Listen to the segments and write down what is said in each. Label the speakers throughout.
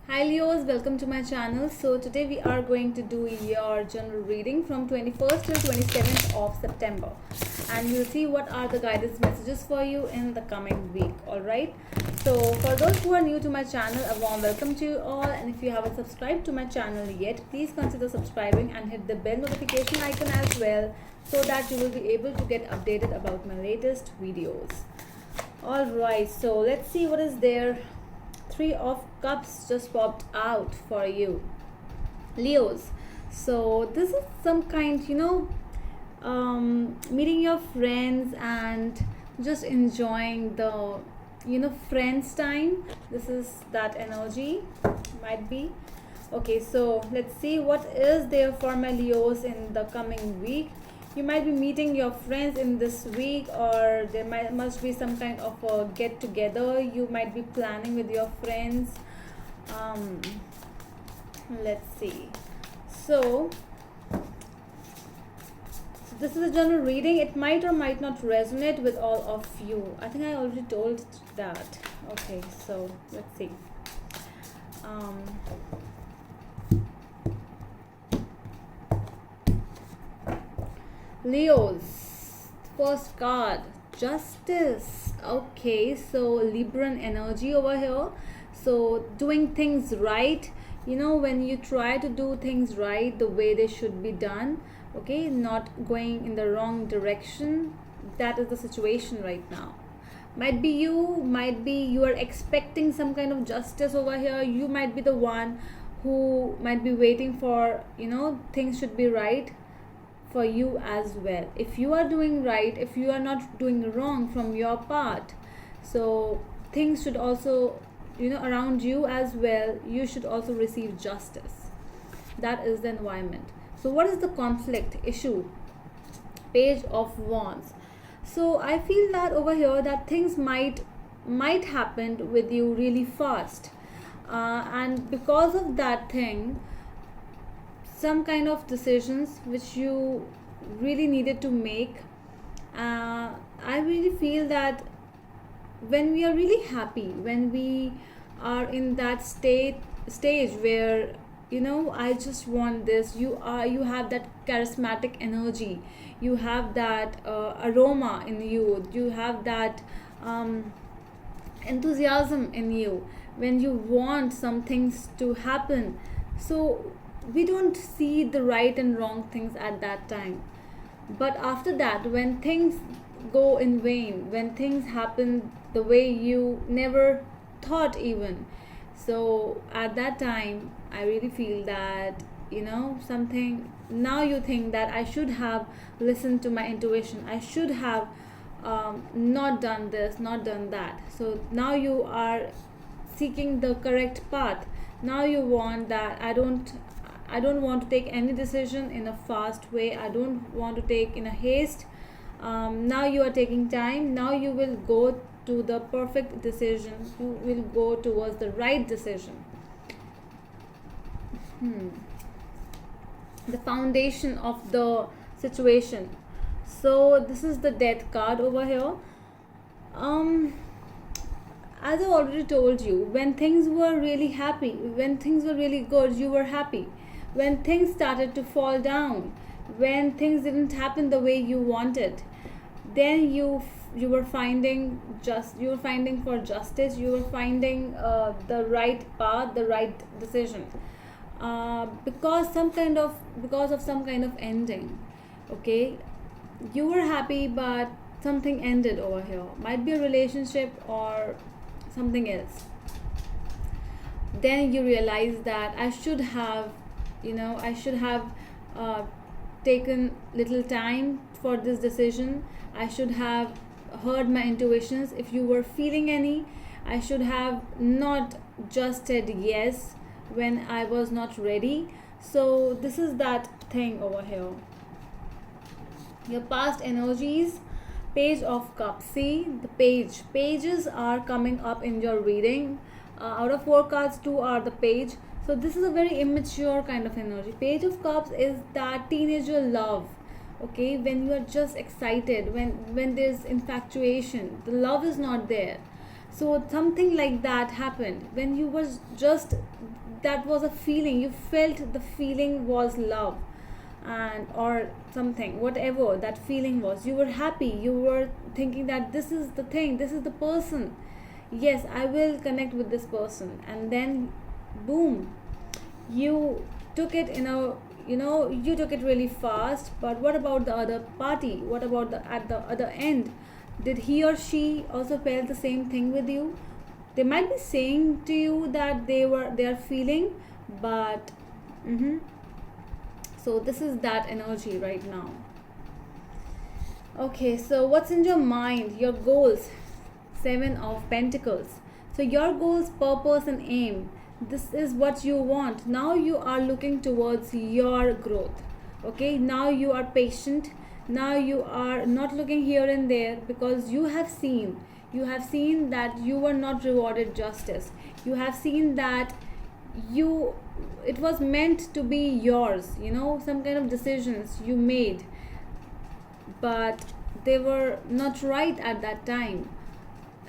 Speaker 1: Hi Leos, welcome to my channel. So today we are going to do your general reading from 21st till 27th of September, and we'll see what are the guidance messages for you in the coming week. Alright, so for those who are new to my channel, a warm welcome to you all, and if you haven't subscribed to my channel yet, please consider subscribing and hit the bell notification icon as well, so that you will be able to get updated about my latest videos. Alright, so let's see what is there. Three of Cups just popped out for you, Leos. So this is some kind, meeting your friends and just enjoying the, friends time. This is that energy, might be. Okay, so let's see what is there for my Leos in the coming week. You might be meeting your friends in this week, or there must be some kind of a get together you might be planning with your friends. um, let's see. So this is a general reading. It might or might not resonate with all of you. I think I already told that. Okay, so let's see. um, Leos, first card, Justice. Okay, so Libran energy over here. So doing things right, when you try to do things right the way they should be done, okay, not going in the wrong direction. That is the situation right now. Might be you are expecting some kind of justice over here. You might be the one who might be waiting for, things should be right for you as well. If you are doing right, if you are not doing wrong from your part, so things should also, around you as well, you should also receive justice. That is the environment. So what is the conflict issue? Page of Wands. So I feel that over here that things might happen with you really fast, and because of that thing, some kind of decisions which you really needed to make. I really feel that when we are really happy, when we are in that stage where, I just want this, you have that charismatic energy, you have that aroma in you, you have that enthusiasm in you, when you want some things to happen. So we don't see the right and wrong things at that time, but after that, when things go in vain, when things happen the way you never thought even, so at that time I really feel that, something, now you think that I should have listened to my intuition, I should have not done this, not done that. So now you are seeking the correct path. Now you want that I don't want to take any decision in a fast way. I don't want to take in a haste. Now you are taking time. Now you will go to the perfect decision. You will go towards the right decision. The foundation of the situation. So this is the Death card over here. As I already told you, when things were really happy, when things were really good, you were happy. When things started to fall down, when things didn't happen the way you wanted, then you were finding for justice, you were finding the right path, the right decision, because of some kind of ending. Okay, you were happy, but something ended over here. Might be a relationship or something else. Then you realize that I should have uh, taken little time for this decision. I should have heard my intuitions. If you were feeling any, I should have not just said yes when I was not ready. So this is that thing over here. Your past energies. Page of Cups. See the pages are coming up in your reading. Out of 4 cards, 2 are the page. So this is a very immature kind of energy. Page of Cups is that teenager love. Okay, when you are just excited, when there's infatuation, the love is not there. So something like that happened when you was just, that was a feeling, you felt the feeling was love, and or something, whatever that feeling was, you were happy, you were thinking that this is the thing, this is the person, yes, I will connect with this person, and then boom, you took it in a, you took it really fast. But what about the other party? What about the at the other end? Did he or she also felt the same thing with you? They might be saying to you that they are feeling, but so this is that energy right now. Okay, so what's in your mind? Your goals. Seven of Pentacles. So your goals, purpose and aim. This is what you want. Now you are looking towards your growth. Okay, now you are patient. Now you are not looking here and there, because you have seen that you were not rewarded justice. You have seen that you, it was meant to be yours, some kind of decisions you made, but they were not right at that time.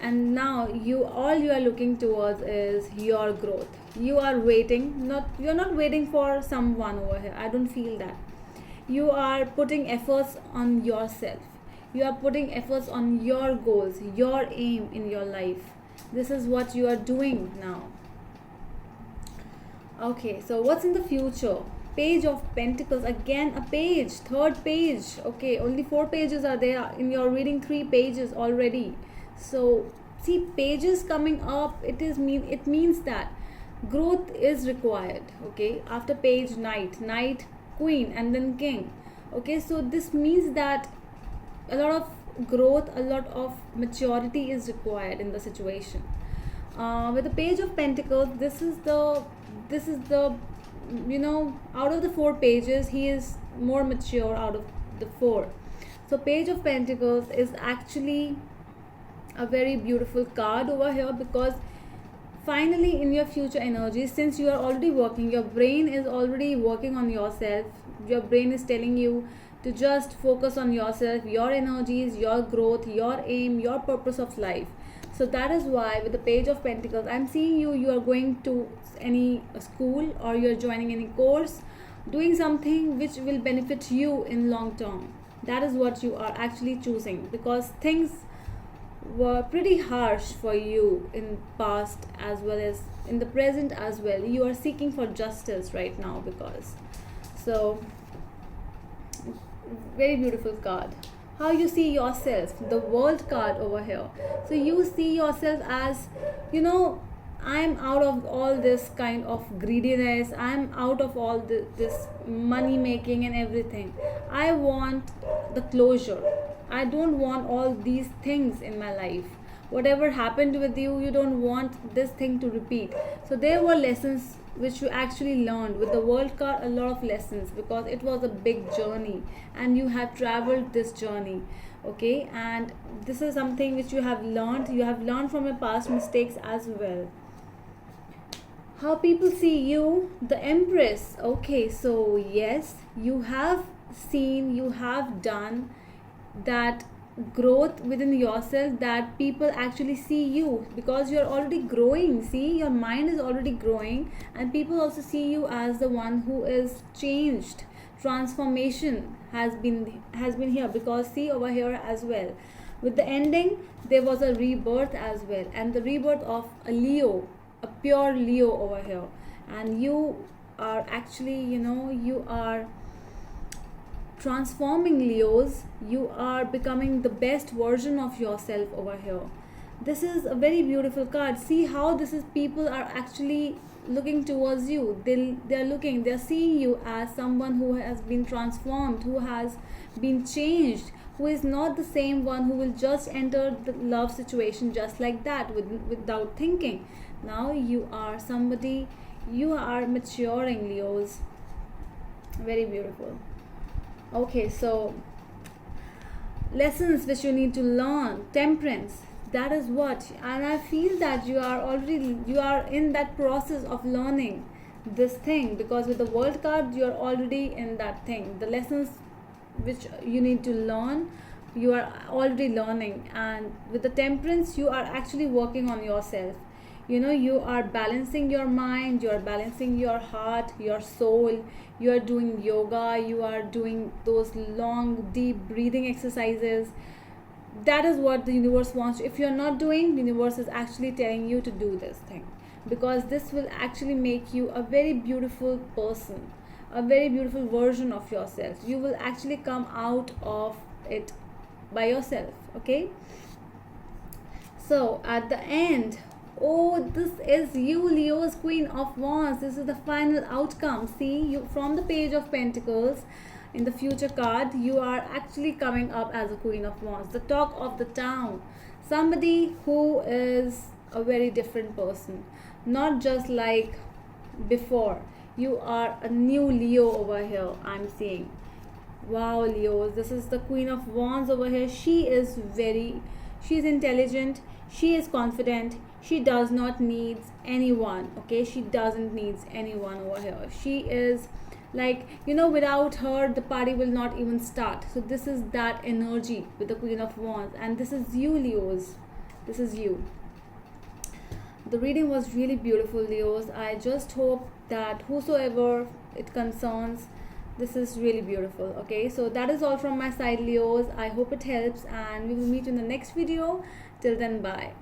Speaker 1: And now all you are looking towards is your growth. You are waiting, you're not waiting for someone over here. I don't feel that. You are putting efforts on yourself. You are putting efforts on your goals, your aim in your life. This is what you are doing now. Okay, so what's in the future? Page of Pentacles, again a page, third page. Okay, only 4 pages are there in your reading, 3 pages already. So see, pages coming up, it means that growth is required. Okay, after page, knight, queen, and then king. Okay, so this means that a lot of growth, a lot of maturity is required in the situation. With the Page of Pentacles, this is the out of the 4 pages, he is more mature out of the 4. So Page of Pentacles is actually a very beautiful card over here, because finally in your future energy, since you are already working, your brain is already working on yourself. Your brain is telling you to just focus on yourself, your energies, your growth, your aim, your purpose of life. So that is why with the Page of Pentacles, I'm seeing you are going to any school, or you're joining any course, doing something which will benefit you in long term. That is what you are actually choosing, because things were pretty harsh for you in past as well as in the present as well. You are seeking for justice right now, because so very beautiful card. How you see yourself, the World card over here. So you see yourself as, I'm out of all this kind of greediness, I'm out of all this money making and everything. I want the closure. I don't want all these things in my life. Whatever happened with you, you don't want this thing to repeat. So there were lessons which you actually learned with the World card, a lot of lessons, because it was a big journey and you have traveled this journey. Okay, and this is something which you have learned from your past mistakes as well. How people see you, the Empress. Okay, so yes, you have done that growth within yourself, that people actually see you, because you're already growing. See, your mind is already growing, and people also see you as the one who is changed. Transformation has been here, because see over here as well, with the ending there was a rebirth as well, and the rebirth of a Leo, a pure Leo over here. And you are actually, you are transforming Leos. You are becoming the best version of yourself over here. This is a very beautiful card. See how this is, people are actually looking towards you. They're seeing you as someone who has been transformed, who has been changed, who is not the same one who will just enter the love situation just like that without thinking. Now you are somebody, you are maturing, Leos. Very beautiful. Okay, so lessons which you need to learn. Temperance, that is what, and I feel that you are in that process of learning this thing, because with the World card you are already in that thing. The lessons which you need to learn, you are already learning. And with the Temperance, you are actually working on yourself. You know, you are balancing your mind, you are balancing your heart, your soul. You are doing yoga, you are doing those long deep breathing exercises. That is what the universe wants. If you're not doing, the universe is actually telling you to do this thing, because this will actually make you a very beautiful person, a very beautiful version of yourself. You will actually come out of it by yourself. Okay, so at the end, oh, this is you, Leo's Queen of Wands. This is the final outcome. See, you from the Page of Pentacles in the future card, you are actually coming up as a Queen of Wands, the talk of the town. Somebody who is a very different person, not just like before. You are a new Leo over here, I'm seeing. Wow, Leos, this is the Queen of Wands over here. She's intelligent, she is confident, she does not need anyone. Okay, she doesn't needs anyone over here. She is like, you know, without her the party will not even start. So this is that energy with the Queen of Wands, and this is you, Leos. This is you. The reading was really beautiful, Leos. I just hope that whosoever it concerns, this is really beautiful. Okay, so that is all from my side, Leos. I hope it helps, and we will meet in the next video. Till then, bye.